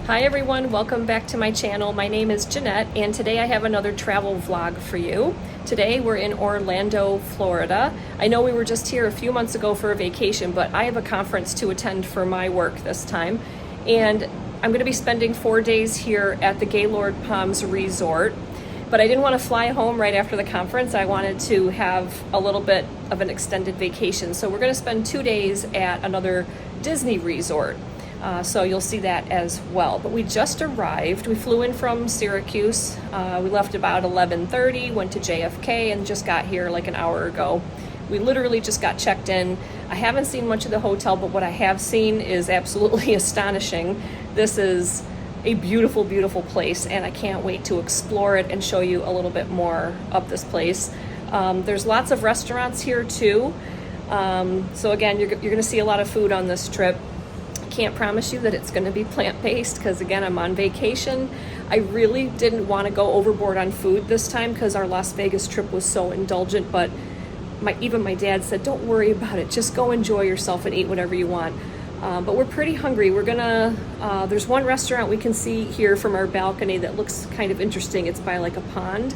Hi everyone, welcome back to my channel. My name is Jeanette and today I have another travel vlog for you. Today we're in Orlando, Florida. I know we were just here a few months ago for a vacation, but I have a conference to attend for my work this time. And I'm going to be spending 4 days here at the Gaylord Palms Resort. But I didn't want to fly home right after the conference. I wanted to have a little bit of an extended vacation. So we're going to spend 2 days at another Disney resort. So you'll see that as well. But we just arrived. We flew in from Syracuse. We left about 11:30, went to JFK, and just got here like an hour ago. We literally just got checked in. I haven't seen much of the hotel, but what I have seen is absolutely astonishing. This is a beautiful, beautiful place, and I can't wait to explore it and show you a little bit more of this place. There's lots of restaurants here too. So again, you're gonna see a lot of food on this trip. Can't promise you that it's going to be plant-based because again, I'm on vacation. I really didn't want to go overboard on food this time because our Las Vegas trip was so indulgent, but even my dad said, don't worry about it, just go enjoy yourself and eat whatever you want. But we're pretty hungry. We're gonna, there's one restaurant we can see here from our balcony that looks kind of interesting. It's by like a pond.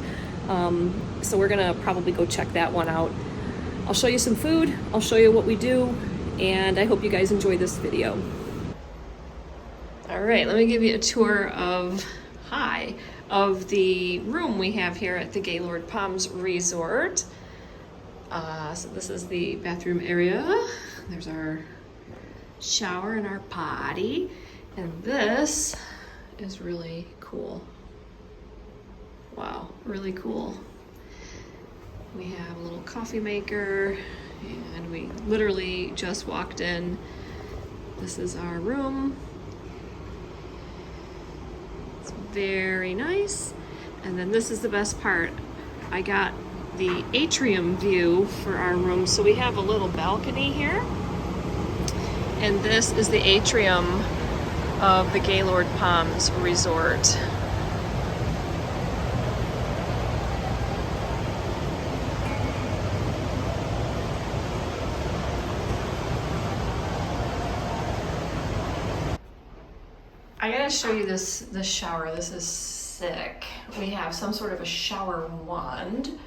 So we're gonna probably go check that one out. I'll show you some food, I'll show you what we do, and I hope you guys enjoy this video. All right, let me give you a tour of the room we have here at the Gaylord Palms Resort. So this is the bathroom area. There's our shower and our potty. And this is really cool. Wow, really cool. We have a little coffee maker and we literally just walked in. This is our room. Very nice. And then this is the best part. I got the atrium view for our room. So we have a little balcony here. And this is the atrium of the Gaylord Palms Resort. I gotta show you this shower. This is sick. We have some sort of a shower wand,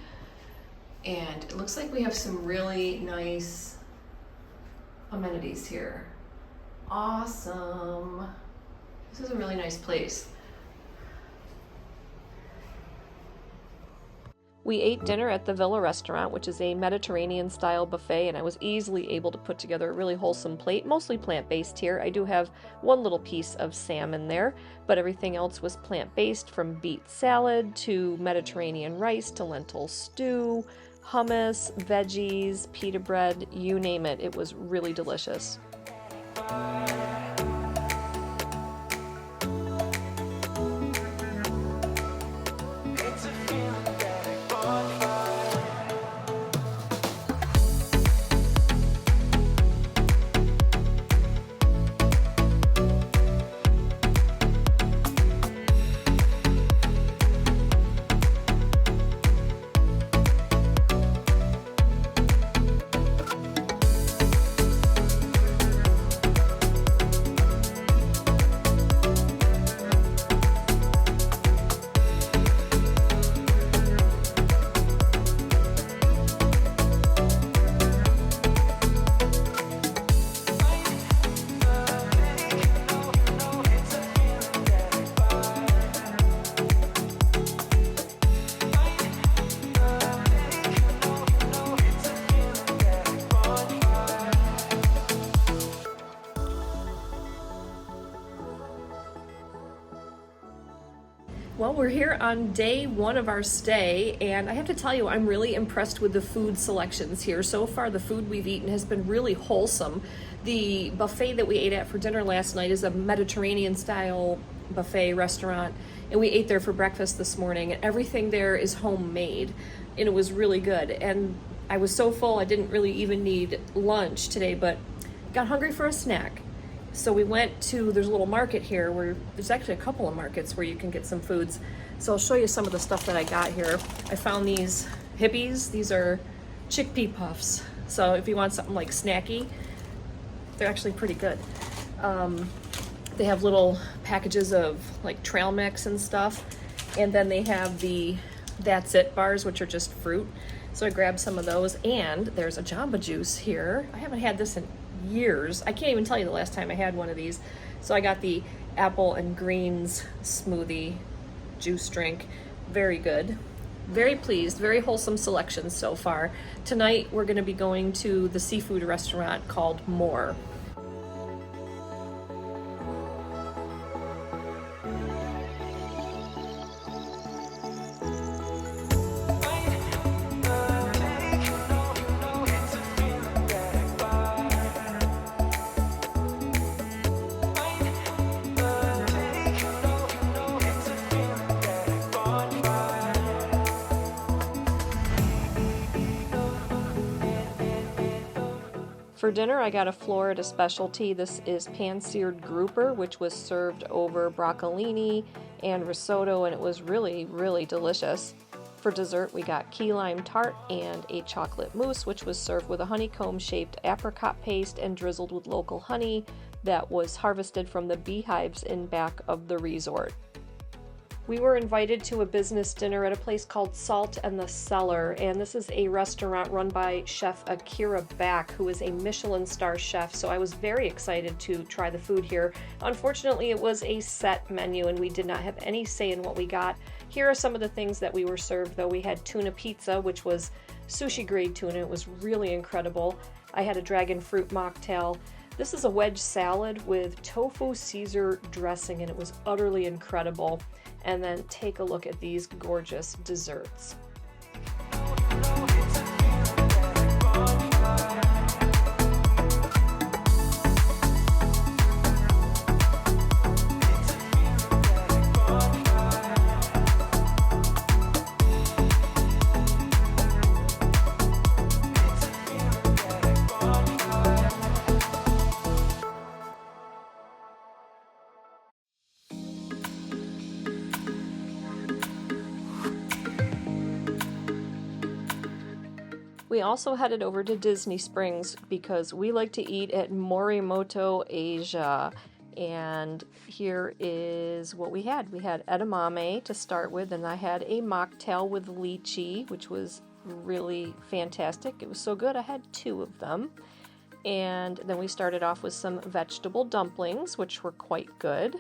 and it looks like we have some really nice amenities here. Awesome. This is a really nice place. We ate dinner at the Villa restaurant, which is a Mediterranean-style buffet, and I was easily able to put together a really wholesome plate, mostly plant-based here. I do have one little piece of salmon there, but everything else was plant-based, from beet salad to Mediterranean rice to lentil stew, hummus, veggies, pita bread, you name it. It was really delicious. Well, we're here on day one of our stay, and I have to tell you, I'm really impressed with the food selections here. So far, the food we've eaten has been really wholesome. The buffet that we ate at for dinner last night is a Mediterranean-style buffet restaurant, and we ate there for breakfast this morning, and everything there is homemade, and it was really good. And I was so full, I didn't really even need lunch today, but got hungry for a snack. So we went to, there's a little market here where there's actually a couple of markets where you can get some foods. So I'll show you some of the stuff that I got here. I found these hippies. These are chickpea puffs. So if you want something like snacky, they're actually pretty good. They have little packages of like trail mix and stuff. And then they have the That's It bars, which are just fruit. So I grabbed some of those, and there's a Jamba Juice here. I haven't had this in years. I can't even tell you the last time I had one of these. So I got the apple and greens smoothie juice drink. Very good. Very pleased. Very wholesome selection so far. Tonight we're going to be going to the seafood restaurant called More. For dinner, I got a Florida specialty. This is pan-seared grouper, which was served over broccolini and risotto, and it was really, really delicious. For dessert, we got key lime tart and a chocolate mousse, which was served with a honeycomb-shaped apricot paste and drizzled with local honey that was harvested from the beehives in back of the resort. We were invited to a business dinner at a place called Salt and the Cellar, and this is a restaurant run by Chef Akira Back, who is a Michelin star chef, so I was very excited to try the food here. Unfortunately, it was a set menu and we did not have any say in what we got. Here are some of the things that we were served, though. We had tuna pizza, which was sushi grade tuna. It was really incredible. I had a dragon fruit mocktail. This is a wedge salad with tofu Caesar dressing, and it was utterly incredible. And then take a look at these gorgeous desserts. We also headed over to Disney Springs because we like to eat at Morimoto Asia. And here is what we had. We had edamame to start with, and I had a mocktail with lychee, which was really fantastic. It was so good, I had 2 of them. And then we started off with some vegetable dumplings, which were quite good.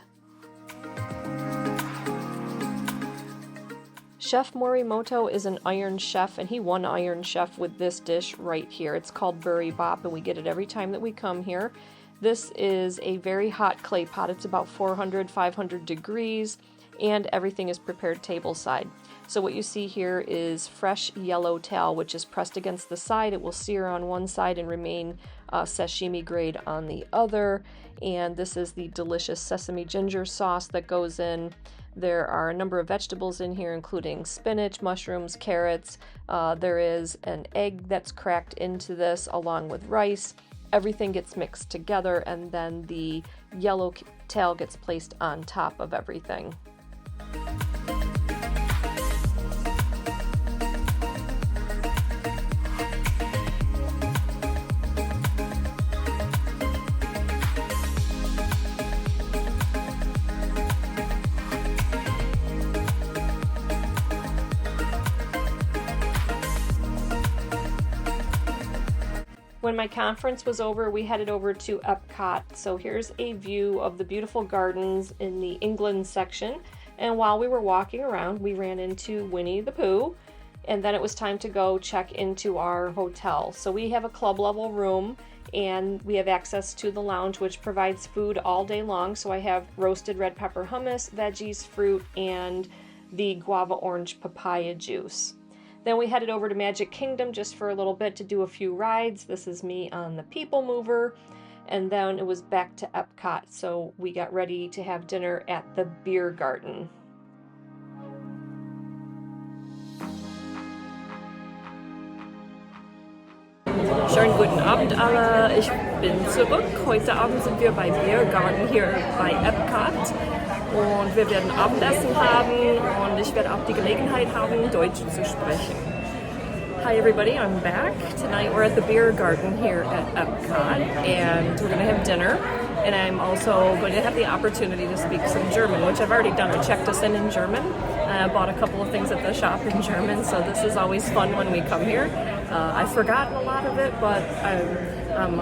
Chef Morimoto is an Iron Chef, and he won Iron Chef with this dish right here. It's called Burry Bop, and we get it every time that we come here. This is a very hot clay pot. It's about 400, 500 degrees, and everything is prepared tableside. So what you see here is fresh yellowtail, which is pressed against the side. It will sear on one side and remain sashimi grade on the other. And this is the delicious sesame ginger sauce that goes in. There are a number of vegetables in here, including spinach, mushrooms, carrots. There is an egg that's cracked into this along with rice. Everything gets mixed together, and then the yellow tail gets placed on top of everything. When my conference was over, we headed over to Epcot. So here's a view of the beautiful gardens in the England section. And while we were walking around, we ran into Winnie the Pooh. And then it was time to go check into our hotel. So we have a club level room, and we have access to the lounge, which provides food all day long. So I have roasted red pepper hummus, veggies, fruit, and the guava orange papaya juice. Then we headed over to Magic Kingdom just for a little bit to do a few rides. This is me on the People Mover. And then it was back to Epcot, so we got ready to have dinner at the Beer Garden. Schönen guten Abend alle, ich bin zurück. Heute Abend sind wir bei Beer Garden hier bei Epcot. Und wir werden Abendessen haben, und ich werde auch die Gelegenheit haben, Deutsch zu sprechen. Hi everybody, I'm back. Tonight we're at the Beer Garden here at Epcot, and we're going to have dinner. and I'm also going to have the opportunity to speak some German, which I've already done. I checked us in German. I bought a couple of things at the shop in German, so this is always fun when we come here. I've forgotten a lot of it, but I'm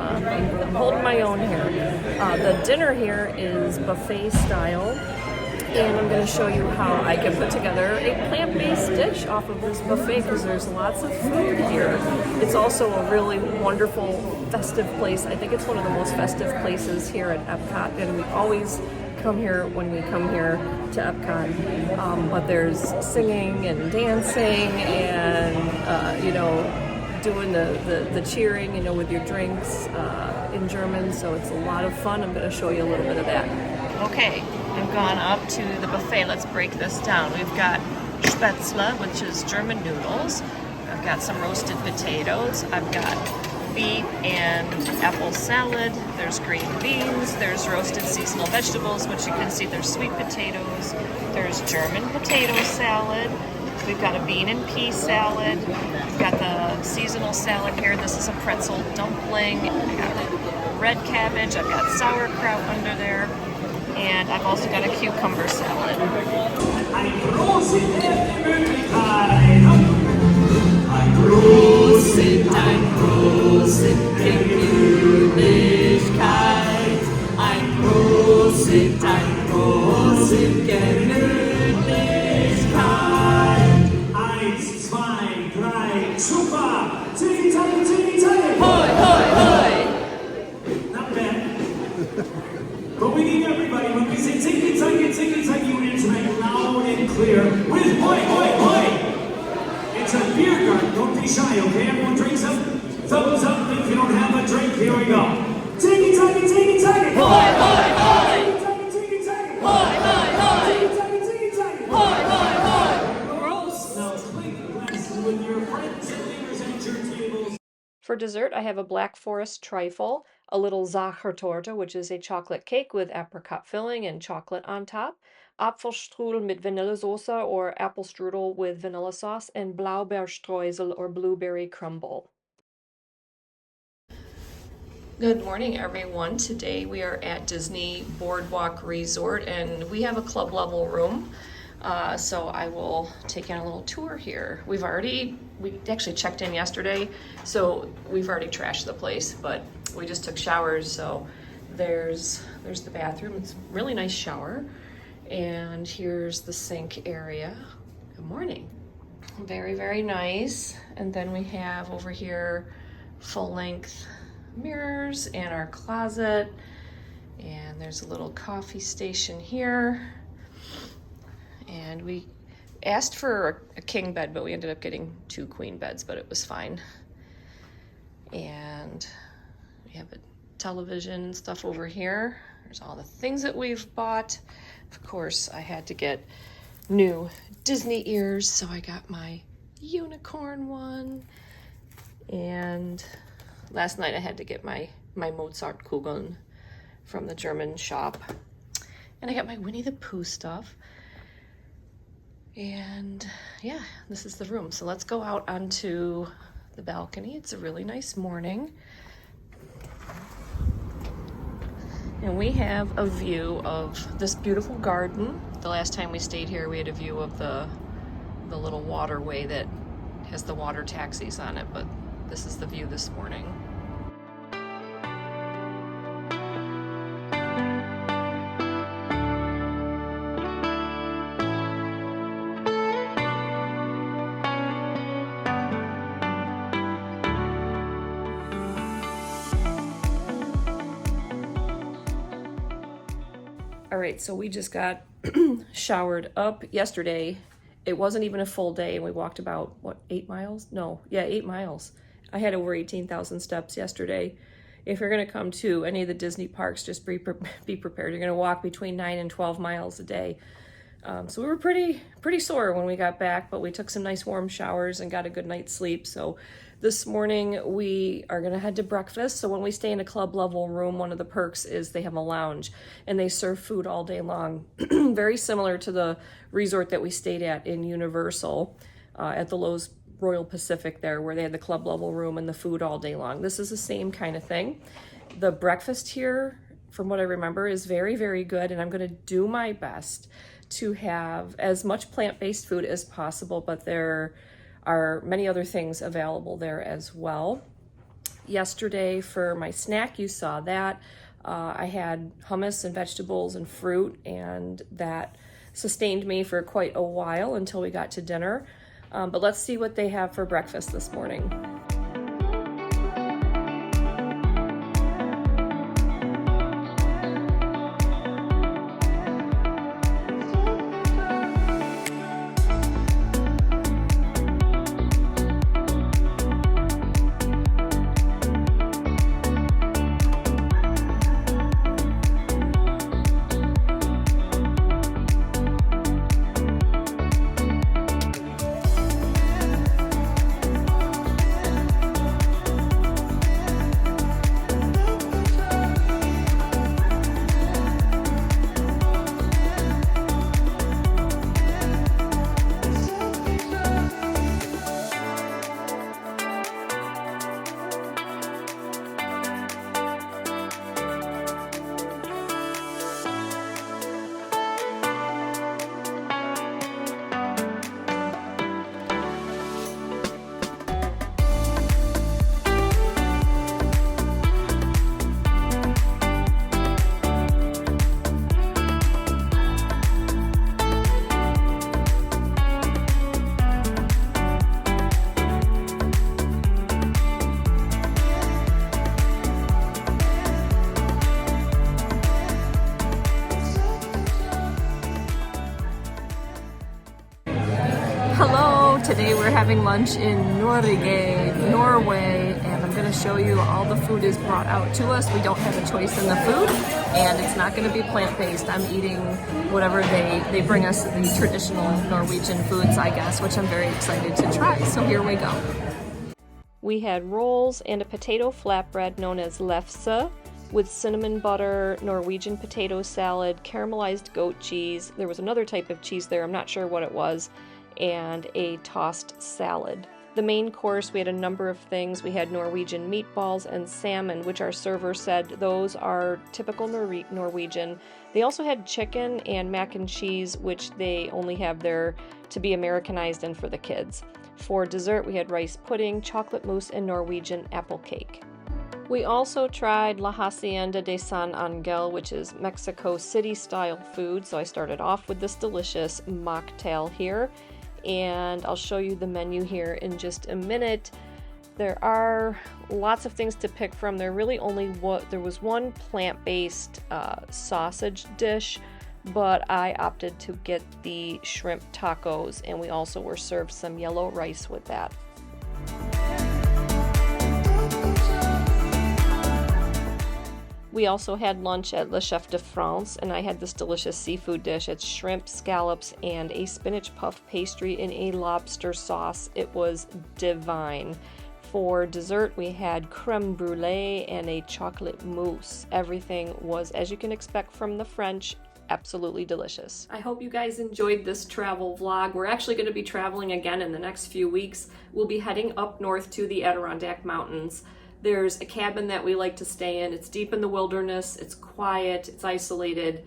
holding my own here. The dinner here is buffet style, and I'm going to show you how I can put together a plant-based dish off of this buffet because there's lots of food here. It's also a really wonderful festive place. I think it's one of the most festive places here at Epcot, and we always come here when we come here to Epcot. But there's singing and dancing and, doing the cheering, with your drinks in German. So it's a lot of fun. I'm going to show you a little bit of that. Okay, I've gone up to the buffet. Let's break this down. We've got Spätzle, which is German noodles. I've got some roasted potatoes. I've got beet and apple salad. There's green beans. There's roasted seasonal vegetables, which you can see there's sweet potatoes. There's German potato salad. We've got a bean and pea salad. We've got the seasonal salad here. This is a pretzel dumpling. I got red cabbage. I've got sauerkraut under there. And I've also got a cucumber salad. But we need everybody, when we say ticky-tacky, you interact loud and clear with hoi, hoi, hoi! It's a beer garden, don't be shy, okay? Everyone drinks up? Thumbs up if you don't have a drink, here we go. Ticky-tacky! Hoi, hoi, hoi! Ticky-tacky! Hoi, hoi, hoi! Ticky-tacky! Hoi, hoi, hoi! Gross! Now clink glasses with your friends and neighbors at your tables. For dessert, I have a Black Forest trifle, a little Sachertorte, which is a chocolate cake with apricot filling and chocolate on top, Apfelstrudel mit Vanillesoße or apple strudel with vanilla sauce, and Blaubeerstreusel or blueberry crumble. Good morning, everyone. Today we are at Disney Boardwalk Resort, and we have a club level room. So I will take you on a little tour here. We actually checked in yesterday, so we've already trashed the place, but we just took showers. So there's the bathroom. It's a really nice shower. And here's the sink area. Good morning. Very, very nice. And then we have over here full length mirrors and our closet. And there's a little coffee station here. And we asked for a king bed, but we ended up getting 2 queen beds, but it was fine. And we have a television and stuff over here. There's all the things that we've bought. Of course, I had to get new Disney ears, so I got my unicorn one. And last night I had to get my Mozartkugeln from the German shop. And I got my Winnie the Pooh stuff. And yeah, this is the room. So let's go out onto the balcony. It's a really nice morning. And we have a view of this beautiful garden. The last time we stayed here, we had a view of the little waterway that has the water taxis on it, but this is the view this morning. All right, so we just got showered up yesterday. It wasn't even a full day, and we walked about, 8 miles? No, yeah, 8 miles. I had over 18,000 steps yesterday. If you're gonna come to any of the Disney parks, just be prepared. You're gonna walk between 9 and 12 miles a day. So we were pretty sore when we got back, but we took some nice warm showers and got a good night's sleep. So this morning we are gonna head to breakfast. So when we stay in a club level room, one of the perks is they have a lounge and they serve food all day long. Very similar to the resort that we stayed at in Universal at the Lowe's Royal Pacific there, where they had the club level room and the food all day long. This is the same kind of thing. The breakfast here from what I remember, is very, very good, and I'm gonna do my best to have as much plant-based food as possible, but there are many other things available there as well. Yesterday for my snack, you saw that. I had hummus and vegetables and fruit, and that sustained me for quite a while until we got to dinner. But let's see what they have for breakfast this morning. Hello, today we're having lunch in Norway, and I'm going to show you all the food is brought out to us. We don't have a choice in the food, and it's not going to be plant-based. I'm eating whatever they bring us, the traditional Norwegian foods, I guess, which I'm very excited to try. So here we go. We had rolls and a potato flatbread known as lefse, with cinnamon butter, Norwegian potato salad, caramelized goat cheese. There was another type of cheese there, I'm not sure what it was, and a tossed salad. The main course, we had a number of things. We had Norwegian meatballs and salmon, which our server said those are typical Norwegian. They also had chicken and mac and cheese, which they only have there to be Americanized and for the kids. For dessert, we had rice pudding, chocolate mousse, and Norwegian apple cake. We also tried La Hacienda de San Angel, which is Mexico City-style food. So I started off with this delicious mocktail here, and I'll show you the menu here in just a minute. There are lots of things to pick from. There was one plant-based sausage dish, but I opted to get the shrimp tacos, and we also were served some yellow rice with that. We also had lunch at Le Chef de France, and I had this delicious seafood dish. It's shrimp, scallops, and a spinach puff pastry in a lobster sauce. It was divine. For dessert, we had creme brulee and a chocolate mousse. Everything was, as you can expect from the French, absolutely delicious. I hope you guys enjoyed this travel vlog. We're actually going to be traveling again in the next few weeks. We'll be heading up north to the Adirondack Mountains. There's a cabin that we like to stay in. It's deep in the wilderness, it's quiet, it's isolated,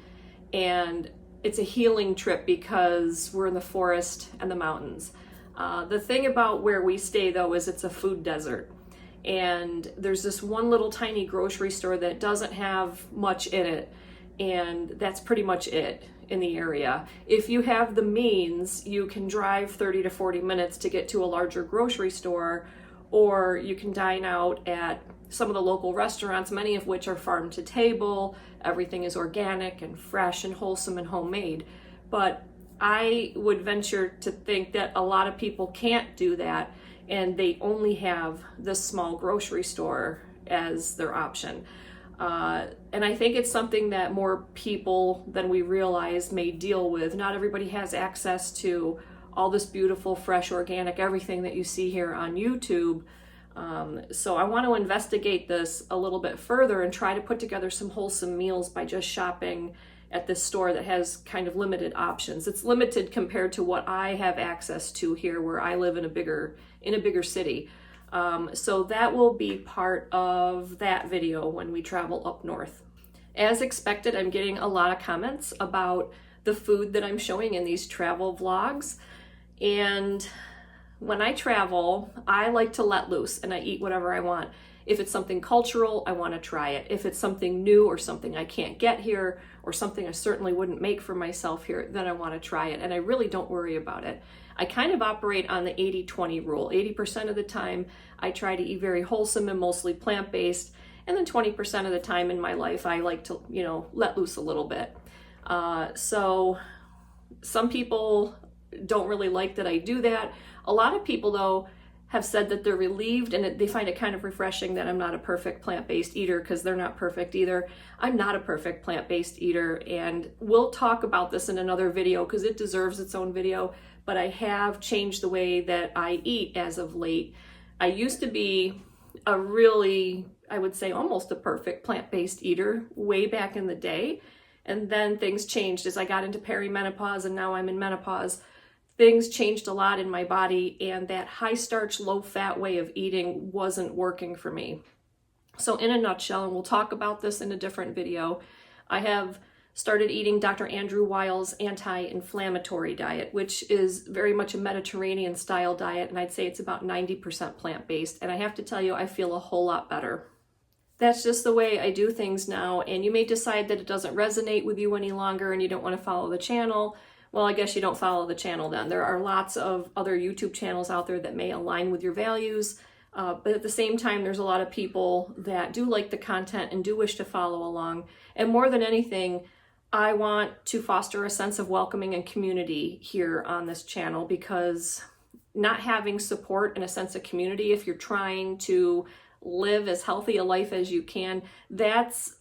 and it's a healing trip because we're in the forest and the mountains. The thing about where we stay though is it's a food desert. And there's this one little tiny grocery store that doesn't have much in it, and that's pretty much it in the area. If you have the means, you can drive 30 to 40 minutes to get to a larger grocery store, or you can dine out at some of the local restaurants, many of which are farm to table. Everything is organic and fresh and wholesome and homemade. But I would venture to think that a lot of people can't do that, and they only have this small grocery store as their option. And I think it's something that more people than we realize may deal with. Not everybody has access to all this beautiful, fresh, organic, everything that you see here on YouTube. So I want to investigate this a little bit further and try to put together some wholesome meals by just shopping at this store that has kind of limited options. It's limited compared to what I have access to here where I live in a bigger city. So that will be part of that video when we travel up north. As expected, I'm getting a lot of comments about the food that I'm showing in these travel vlogs. And when I travel, I like to let loose and I eat whatever I want. If it's something cultural, I want to try it. If it's something new or something I can't get here or something I certainly wouldn't make for myself here, then I want to try it. And I really don't worry about it. I kind of operate on the 80-20 rule. 80% of the time, I try to eat very wholesome and mostly plant-based. And then 20% of the time in my life, I like to, let loose a little bit. So some people don't really like that I do that. A lot of people, though, have said that they're relieved and they find it kind of refreshing that I'm not a perfect plant-based eater, because they're not perfect either. I'm not a perfect plant-based eater, and we'll talk about this in another video because it deserves its own video, but I have changed the way that I eat as of late. I used to be a really, I would say almost a perfect plant-based eater way back in the day, and then things changed as I got into perimenopause and now I'm in menopause. Things changed a lot in my body, and that high starch, low fat way of eating wasn't working for me. So in a nutshell, and we'll talk about this in a different video, I have started eating Dr. Andrew Weil's anti-inflammatory diet, which is very much a Mediterranean style diet, and I'd say it's about 90% plant-based. And I have to tell you, I feel a whole lot better. That's just the way I do things now, and you may decide that it doesn't resonate with you any longer and you don't want to follow the channel. Well, I guess you don't follow the channel then. There are lots of other YouTube channels out there that may align with your values, but at the same time, there's a lot of people that do like the content and do wish to follow along. And more than anything, I want to foster a sense of welcoming and community here on this channel, because not having support and a sense of community, if you're trying to live as healthy a life as you can, that's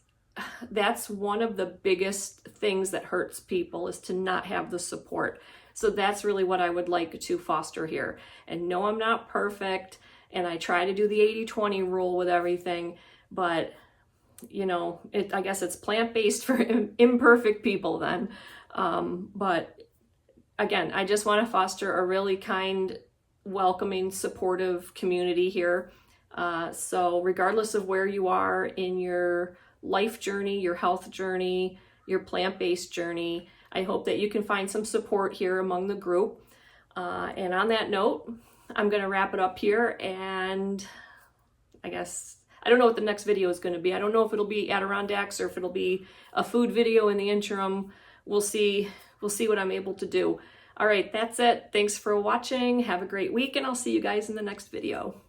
one of the biggest things that hurts people, is to not have the support. So that's really what I would like to foster here. And no, I'm not perfect, and I try to do the 80-20 rule with everything, but I guess it's plant-based for imperfect people then. But again, I just want to foster a really kind, welcoming, supportive community here. So regardless of where you are in your life journey, your health journey, your plant-based journey, I hope that you can find some support here among the group. And on that note, I'm going to wrap it up here, and I guess I don't know what the next video is going to be. I don't know if it'll be Adirondacks or if it'll be a food video in the interim. We'll see what I'm able to do. All right, that's it. Thanks for watching. Have a great week, and I'll see you guys in the next video.